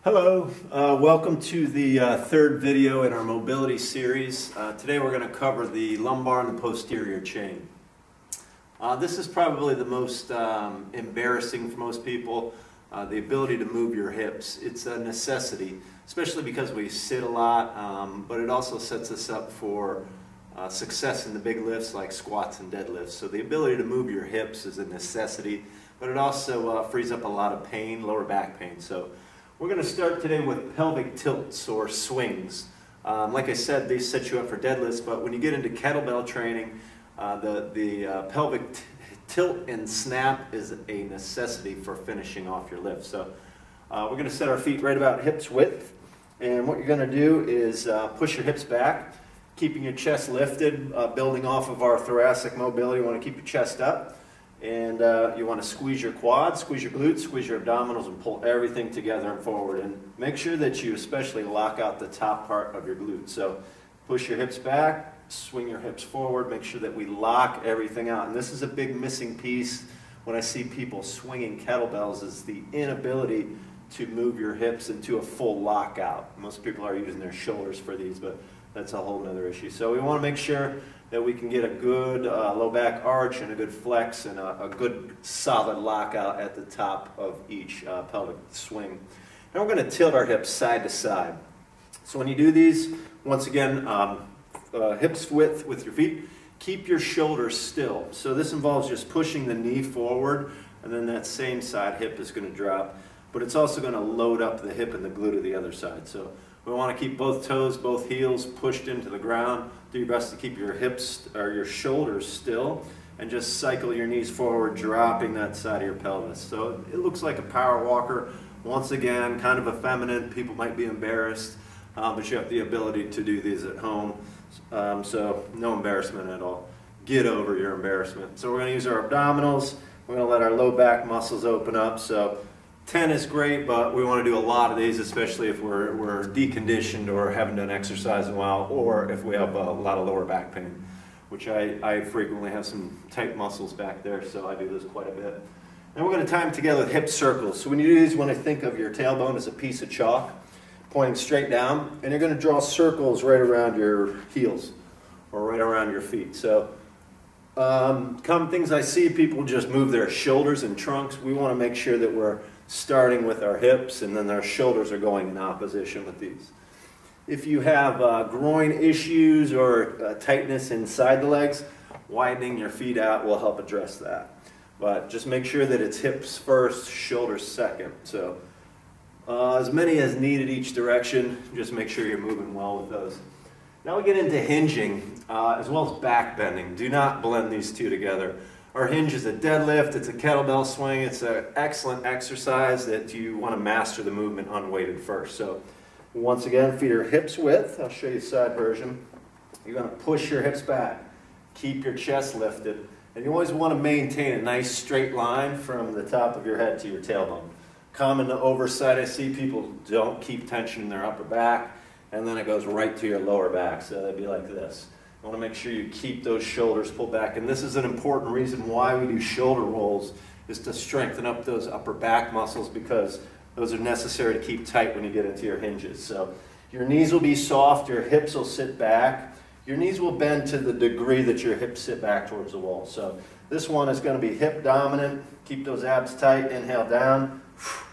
Hello, welcome to the third video in our mobility series. Today we're going to cover the lumbar and the posterior chain. This is probably the most embarrassing for most people, the ability to move your hips. It's a necessity, especially because we sit a lot, but it also sets us up for success in the big lifts like squats and deadlifts. So the ability to move your hips is a necessity, but it also frees up a lot of pain, lower back pain. So we're going to start today with pelvic tilts or swings. Like I said, these set you up for deadlifts, but when you get into kettlebell training, the pelvic tilt and snap is a necessity for finishing off your lift. So we're going to set our feet right about hips width, and what you're going to do is push your hips back, keeping your chest lifted, building off of our thoracic mobility. You want to keep your chest up. And you want to squeeze your quads, squeeze your glutes, squeeze your abdominals, and pull everything together and forward. And make sure that you especially lock out the top part of your glutes. So push your hips back, swing your hips forward, make sure that we lock everything out. And this is a big missing piece when I see people swinging kettlebells, is the inability to move your hips into a full lockout. Most people are using their shoulders for these, but that's a whole other issue. So we want to make sure that we can get a good low back arch and a good flex and a good solid lockout at the top of each pelvic swing. Now we're going to tilt our hips side to side. So when you do these, once again, hips width with your feet, keep your shoulders still. So this involves just pushing the knee forward, and then that same side hip is going to drop. But it's also going to load up the hip and the glute of the other side. So we want to keep both toes, both heels pushed into the ground. Do your best to keep your hips or your shoulders still, and just cycle your knees forward, dropping that side of your pelvis. So it looks like a power walker. Once again, kind of effeminate. People might be embarrassed, but you have the ability to do these at home. So no embarrassment at all. Get over your embarrassment. So we're going to use our abdominals. We're going to let our low back muscles open up. So 10 is great, but we want to do a lot of these, especially if we're deconditioned or haven't done exercise in a while, or if we have a lot of lower back pain, which I frequently have some tight muscles back there, so I do this quite a bit. And we're going to tie them together with hip circles. So when you do these, you want to think of your tailbone as a piece of chalk pointing straight down, and you're going to draw circles right around your heels or right around your feet. So common things I see, people just move their shoulders and trunks. We want to make sure that we're starting with our hips, and then our shoulders are going in opposition with these. If you have groin issues or tightness inside the legs, widening your feet out will help address that. But just make sure that it's hips first, shoulders second. So as many as needed each direction, just make sure you're moving well with those. Now we get into hinging, as well as back bending. Do not blend these two together. Our hinge is a deadlift, it's a kettlebell swing, it's an excellent exercise that you want to master the movement unweighted first. So once again, feet are hips width. I'll show you the side version. You're going to push your hips back, keep your chest lifted, and you always want to maintain a nice straight line from the top of your head to your tailbone. Common oversight, I see people don't keep tension in their upper back, and then it goes right to your lower back, so that'd be like this. You want to make sure you keep those shoulders pulled back, and this is an important reason why we do shoulder rolls, is to strengthen up those upper back muscles, because those are necessary to keep tight when you get into your hinges. So your knees will be soft, your hips will sit back, your knees will bend to the degree that your hips sit back towards the wall. So this one is going to be hip dominant. Keep those abs tight, inhale down,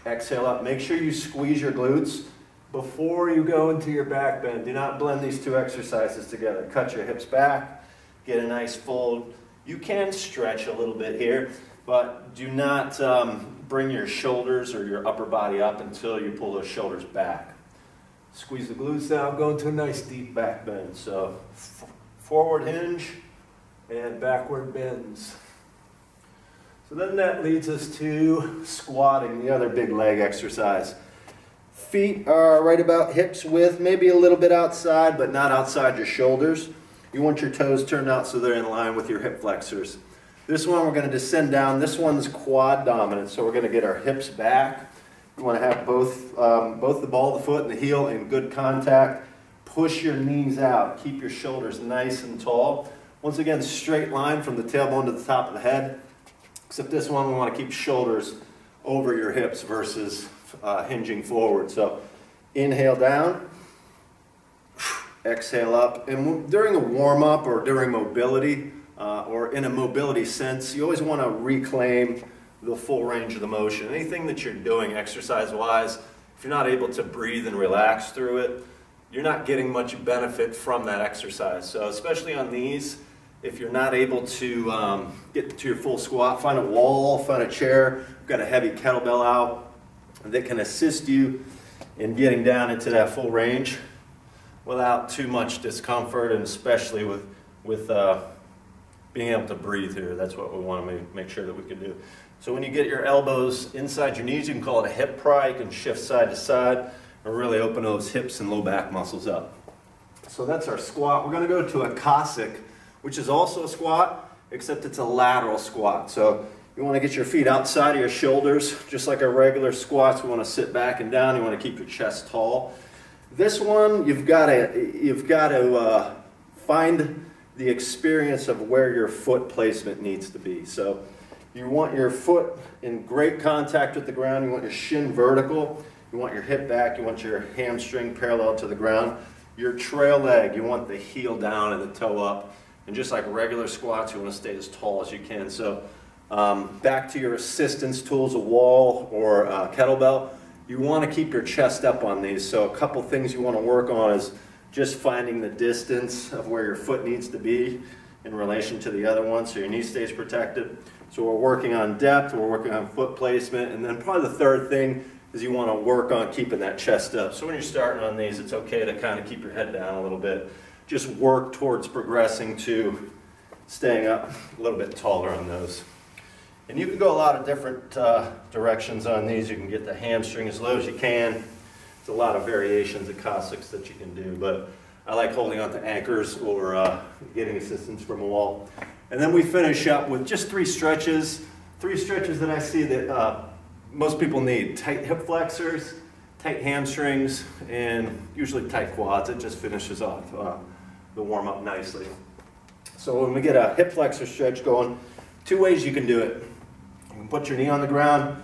exhale up. Make sure you squeeze your glutes before you go into your back bend. Do not blend these two exercises together. Cut your hips back, get a nice fold. You can stretch a little bit here, but do not bring your shoulders or your upper body up until you pull those shoulders back. Squeeze the glutes down, go into a nice deep back bend. So forward hinge and backward bends. So then that leads us to squatting, the other big leg exercise. Feet are right about hips width, maybe a little bit outside, but not outside your shoulders. You want your toes turned out so they're in line with your hip flexors. This one we're going to descend down. This one's quad dominant, so we're going to get our hips back. You want to have both the ball of the foot and the heel in good contact. Push your knees out. Keep your shoulders nice and tall. Once again, straight line from the tailbone to the top of the head. Except this one, we want to keep shoulders over your hips versus hinging forward. So inhale down, exhale up. And during a warm-up or during mobility, or in a mobility sense, you always want to reclaim the full range of the motion. Anything that you're doing exercise-wise, if you're not able to breathe and relax through it, you're not getting much benefit from that exercise. So especially on these, if you're not able to get to your full squat, find a wall, find a chair. We've got a heavy kettlebell out that can assist you in getting down into that full range without too much discomfort, and especially with being able to breathe here. That's what we want to make sure that we can do. So when you get your elbows inside your knees, you can call it a hip pry. You can shift side to side and really open those hips and low back muscles up. So that's our squat. We're going to go to a Cossack, which is also a squat, except it's a lateral squat. So you want to get your feet outside of your shoulders, just like our regular squats. We want to sit back and down. You want to keep your chest tall. This one, you've got to find the experience of where your foot placement needs to be. So you want your foot in great contact with the ground. You want your shin vertical. You want your hip back. You want your hamstring parallel to the ground. Your trail leg, you want the heel down and the toe up. And just like regular squats, you want to stay as tall as you can. So back to your assistance tools, a wall or a kettlebell, you want to keep your chest up on these. So a couple things you want to work on is just finding the distance of where your foot needs to be in relation to the other one so your knee stays protected. So we're working on depth, we're working on foot placement, and then probably the third thing is you want to work on keeping that chest up. So when you're starting on these, it's okay to kind of keep your head down a little bit. Just work towards progressing to staying up a little bit taller on those. And you can go a lot of different directions on these. You can get the hamstring as low as you can. There's a lot of variations of Cossacks that you can do, but I like holding on to anchors or getting assistance from a wall. And then we finish up with just three stretches that I see that most people need. Tight hip flexors, tight hamstrings, and usually tight quads. It just finishes off the warm-up nicely. So when we get a hip flexor stretch going, two ways you can do it. You can put your knee on the ground,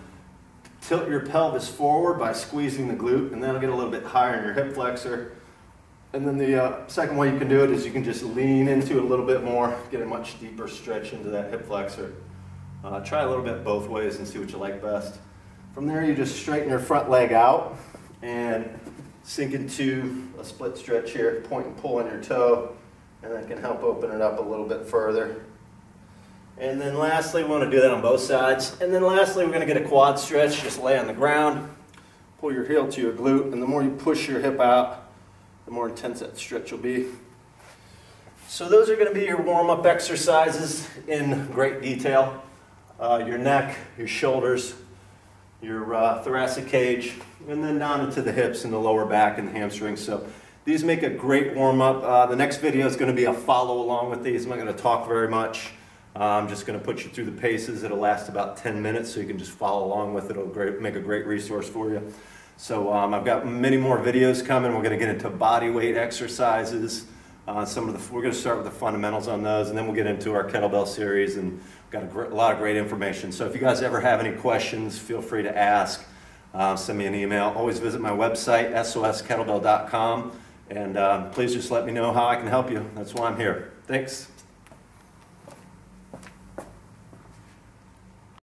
tilt your pelvis forward by squeezing the glute, and that'll get a little bit higher in your hip flexor. And then the second way you can do it is you can just lean into it a little bit more, get a much deeper stretch into that hip flexor. Try a little bit both ways and see what you like best. From there, you just straighten your front leg out and sink into a split stretch here, point and pull on your toe, and that can help open it up a little bit further. And then lastly, we want to do that on both sides. And then lastly, we're going to get a quad stretch. Just lay on the ground, pull your heel to your glute, and the more you push your hip out, the more intense that stretch will be. So those are going to be your warm-up exercises in great detail. Your neck, your shoulders, your thoracic cage, and then down into the hips and the lower back and the hamstrings. So these make a great warm-up. The next video is going to be a follow along with these. I'm not going to talk very much. I'm just going to put you through the paces. It'll last about 10 minutes, so you can just follow along with it. It'll make a great resource for you. So I've got many more videos coming. We're going to get into body weight exercises. We're going to start with the fundamentals on those, and then we'll get into our kettlebell series, and we've got a lot of great information. So if you guys ever have any questions, feel free to ask. Send me an email. Always visit my website, soskettlebell.com, and please just let me know how I can help you. That's why I'm here. Thanks.